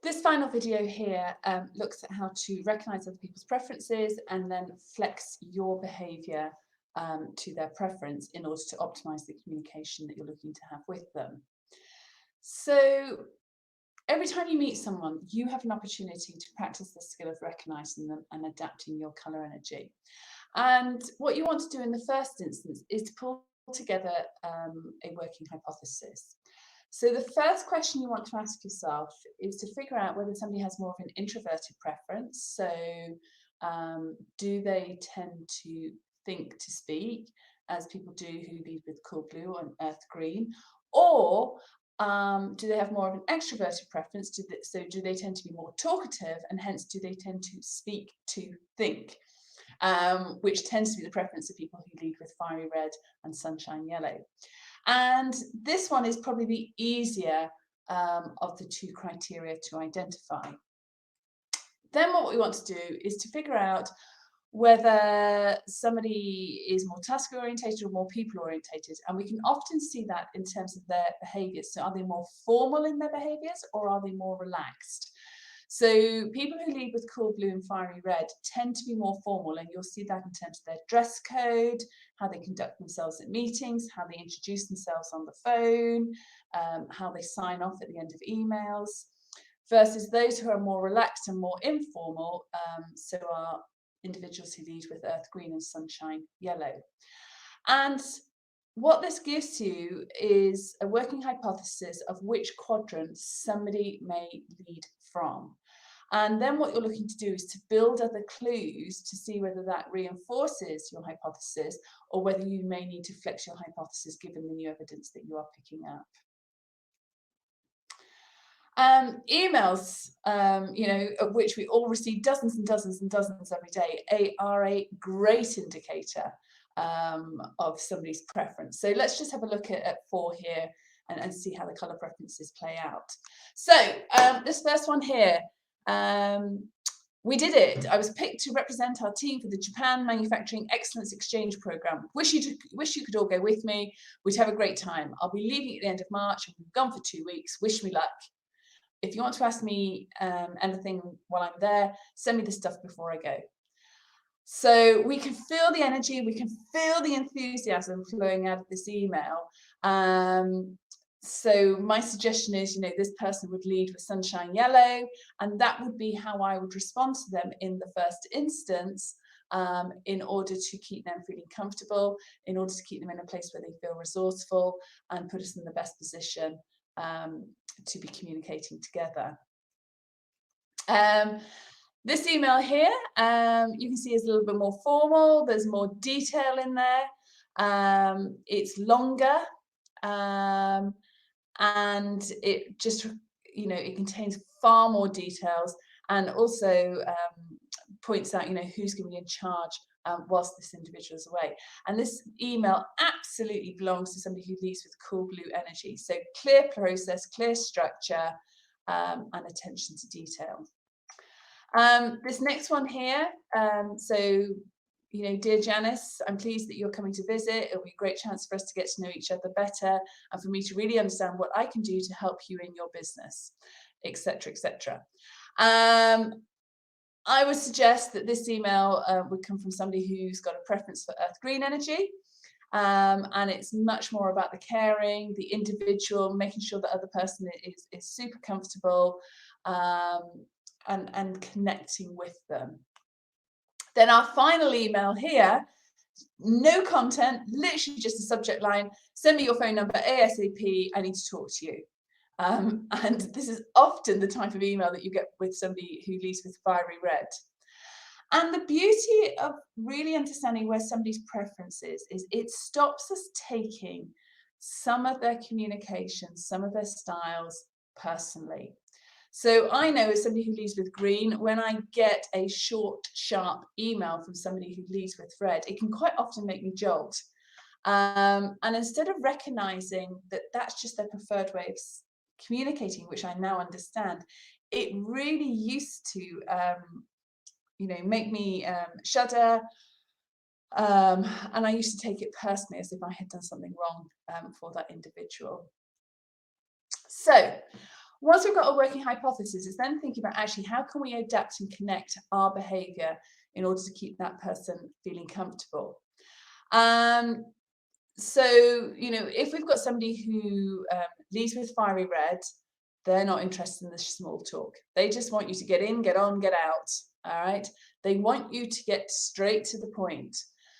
This final video here looks at how to recognise other people's preferences and then flex your behaviour to their preference in order to optimise the communication that you're looking to have with them. So every time you meet someone, you have an opportunity to practice the skill of recognising them and adapting your colour energy. And what you want to do in the first instance is to pull together a working hypothesis. So the first question you want to ask yourself is to figure out whether somebody has more of an introverted preference. So do they tend to think to speak, as people do who lead with cool blue and earth green? Or do they have more of an extroverted preference? So do they tend to be more talkative, and hence do they tend to speak to think? Which tends to be the preference of people who lead with fiery red and sunshine yellow. And this one is probably the easier of the two criteria to identify. Then what we want to do is to figure out whether somebody is more task orientated or more people orientated, and we can often see that in terms of their behaviours. So are they more formal in their behaviours, or are they more relaxed? So people who lead with cool blue and fiery red tend to be more formal, and you'll see that in terms of their dress code, how they conduct themselves at meetings, how they introduce themselves on the phone, how they sign off at the end of emails, versus those who are more relaxed and more informal, so are individuals who lead with earth green and sunshine yellow. And what this gives you is a working hypothesis of which quadrant somebody may lead from. And then what you're looking to do is to build other clues to see whether that reinforces your hypothesis, or whether you may need to flex your hypothesis given the new evidence that you are picking up. Emails, of which we all receive dozens and dozens and dozens every day, are a great indicator of somebody's preference. So let's just have a look at 4 here and see how the colour preferences play out. So this first one here, we did it. I was picked to represent our team for the Japan Manufacturing Excellence Exchange Programme. Wish you could all go with me. We'd have a great time. I'll be leaving at the end of March and we've gone for 2 weeks. Wish me luck. If you want to ask me anything while I'm there, send me the stuff before I go. So we can feel the energy, we can feel the enthusiasm flowing out of this email. So my suggestion is, this person would lead with sunshine yellow, and that would be how I would respond to them in the first instance, in order to keep them feeling comfortable, in order to keep them in a place where they feel resourceful and put us in the best position to be communicating together. This email here, you can see is a little bit more formal. There's more detail in there. It's longer, and it just, it contains far more details, and also points out, who's going to be in charge whilst this individual is away. And this email absolutely belongs to somebody who leads with cool blue energy. So clear process, clear structure, and attention to detail. This next one here, dear Janice, I'm pleased that you're coming to visit. It'll be a great chance for us to get to know each other better, and for me to really understand what I can do to help you in your business, etc., etc. I would suggest that this email would come from somebody who's got a preference for earth green energy, and it's much more about the caring, the individual, making sure that other person is super comfortable, and connecting with them. Then our final email here, no content, literally just a subject line: send me your phone number ASAP, I need to talk to you. And this is often the type of email that you get with somebody who leads with fiery red. And the beauty of really understanding where somebody's preference is it stops us taking some of their communication, some of their styles personally. So I know, as somebody who leads with green, when I get a short, sharp email from somebody who leads with red, it can quite often make me jolt. And instead of recognizing that that's just their preferred way of communicating, which I now understand, it really used to, make me shudder. And I used to take it personally, as if I had done something wrong for that individual. So Once we've got a working hypothesis, it's then thinking about actually how can we adapt and connect our behaviour in order to keep that person feeling comfortable. So, if we've got somebody who leads with fiery red, they're not interested in the small talk. They just want you to get in, get on, get out. All right. They want you to get straight to the point.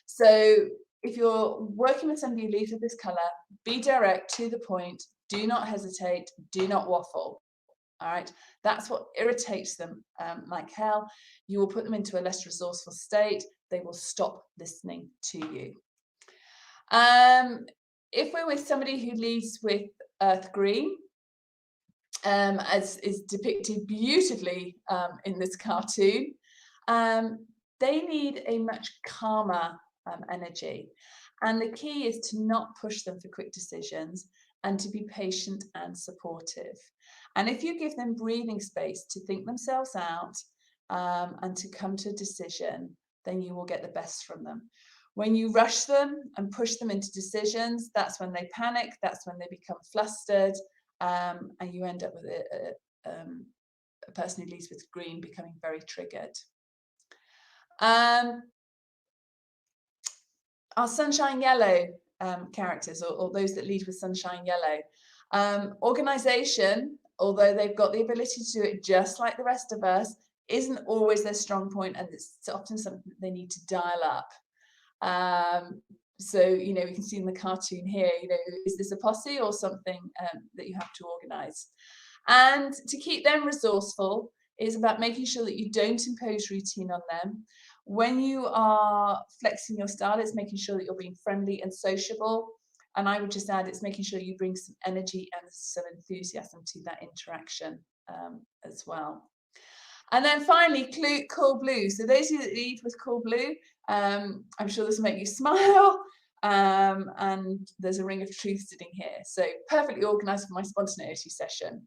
So if you're working with somebody who leads with this colour, be direct, to the point. Do not hesitate. Do not waffle. All right. That's what irritates them like hell. You will put them into a less resourceful state. They will stop listening to you. If we're with somebody who leads with earth green, as is depicted beautifully in this cartoon, they need a much calmer energy. And the key is to not push them for quick decisions and to be patient and supportive. And if you give them breathing space to think themselves out and to come to a decision, then you will get the best from them. When you rush them and push them into decisions, that's when they panic, that's when they become flustered, and you end up with a person who leads with green becoming very triggered. Our sunshine yellow characters, or those that lead with sunshine yellow, organisation, although they've got the ability to do it just like the rest of us, isn't always their strong point, and it's often something that they need to dial up. So, we can see in the cartoon here, is this a posse or something that you have to organise? And to keep them resourceful is about making sure that you don't impose routine on them. When you are flexing your style, it's making sure that you're being friendly and sociable. And I would just add, it's making sure you bring some energy and some enthusiasm to that interaction as well. And then finally, cool blue. So those of you that lead with cool blue, I'm sure this will make you smile. And there's a ring of truth sitting here. So perfectly organised for my spontaneity session.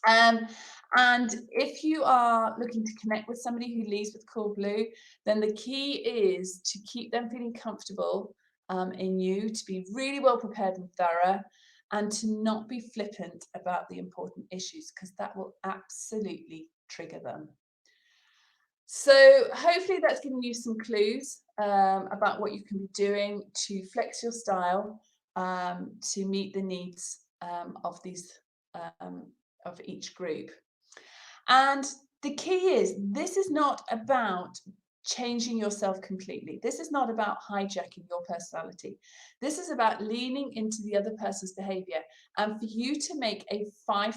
And if you are looking to connect with somebody who leads with cool blue, then the key is to keep them feeling comfortable in you, to be really well prepared and thorough, and to not be flippant about the important issues, because that will absolutely trigger them. So hopefully that's given you some clues about what you can be doing to flex your style to meet the needs of these of each group. And the key is, this is not about changing yourself completely. This is not about hijacking your personality. This is about leaning into the other person's behavior, and for you to make a 5%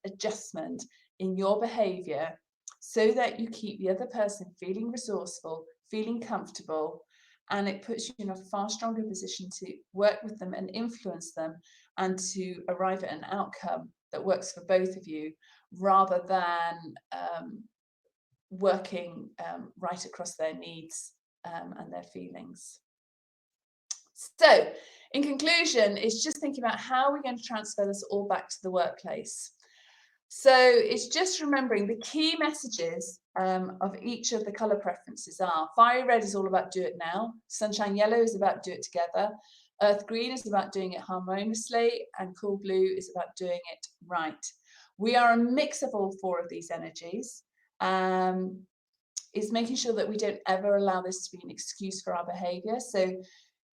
adjustment in your behavior so that you keep the other person feeling resourceful, feeling comfortable, and it puts you in a far stronger position to work with them and influence them and to arrive at an outcome that works for both of you, rather than working right across their needs and their feelings. So, in conclusion, it's just thinking about how we're going to transfer this all back to the workplace. So it's just remembering the key messages of each of the colour preferences are: fiery red is all about do it now, sunshine yellow is about do it together, earth green is about doing it harmoniously, and cool blue is about doing it right. We are a mix of all four of these energies. It's making sure that we don't ever allow this to be an excuse for our behaviour. So,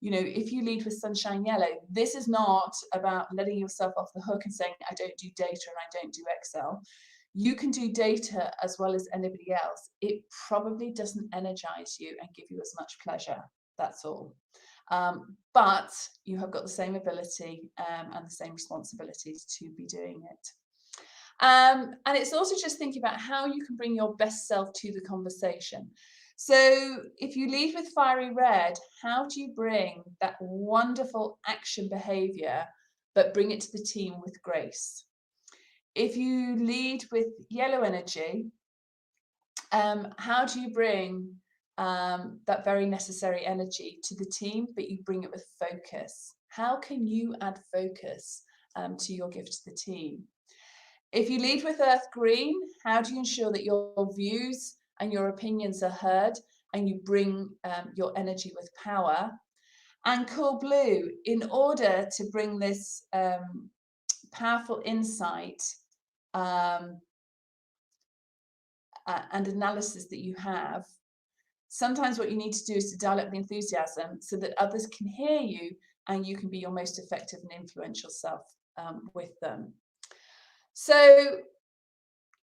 if you lead with sunshine yellow, this is not about letting yourself off the hook and saying, I don't do data and I don't do Excel. You can do data as well as anybody else. It probably doesn't energize you and give you as much pleasure. That's all. But you have got the same ability and the same responsibilities to be doing it. And it's also just thinking about how you can bring your best self to the conversation. So if you lead with fiery red, how do you bring that wonderful action behavior, but bring it to the team with grace? If you lead with yellow energy, how do you bring that very necessary energy to the team, but you bring it with focus? How can you add focus to your gift to the team? If you lead with earth green, how do you ensure that your views and your opinions are heard and you bring your energy with power? And cool blue, in order to bring this powerful insight and analysis that you have, sometimes what you need to do is to dial up the enthusiasm so that others can hear you and you can be your most effective and influential self with them. So,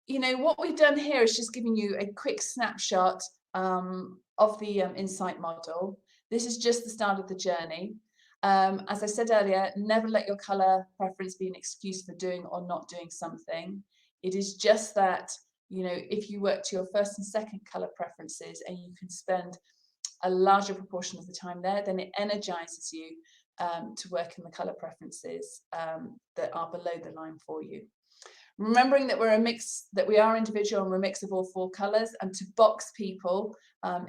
you know, what we've done here is just giving you a quick snapshot of the insight model. This is just the start of the journey. As I said earlier, never let your colour preference be an excuse for doing or not doing something. It is just that, you know, if you work to your first and second colour preferences and you can spend a larger proportion of the time there, then it energises you to work in the colour preferences that are below the line for you. Remembering that we're a mix, that we are individual and we're a mix of all 4 colours, and to box people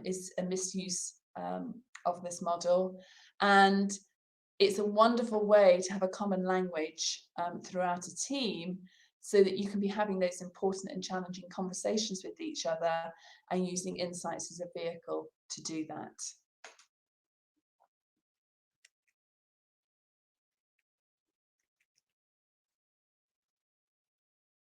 is a misuse of this model. And it's a wonderful way to have a common language throughout a team so that you can be having those important and challenging conversations with each other and using insights as a vehicle to do that.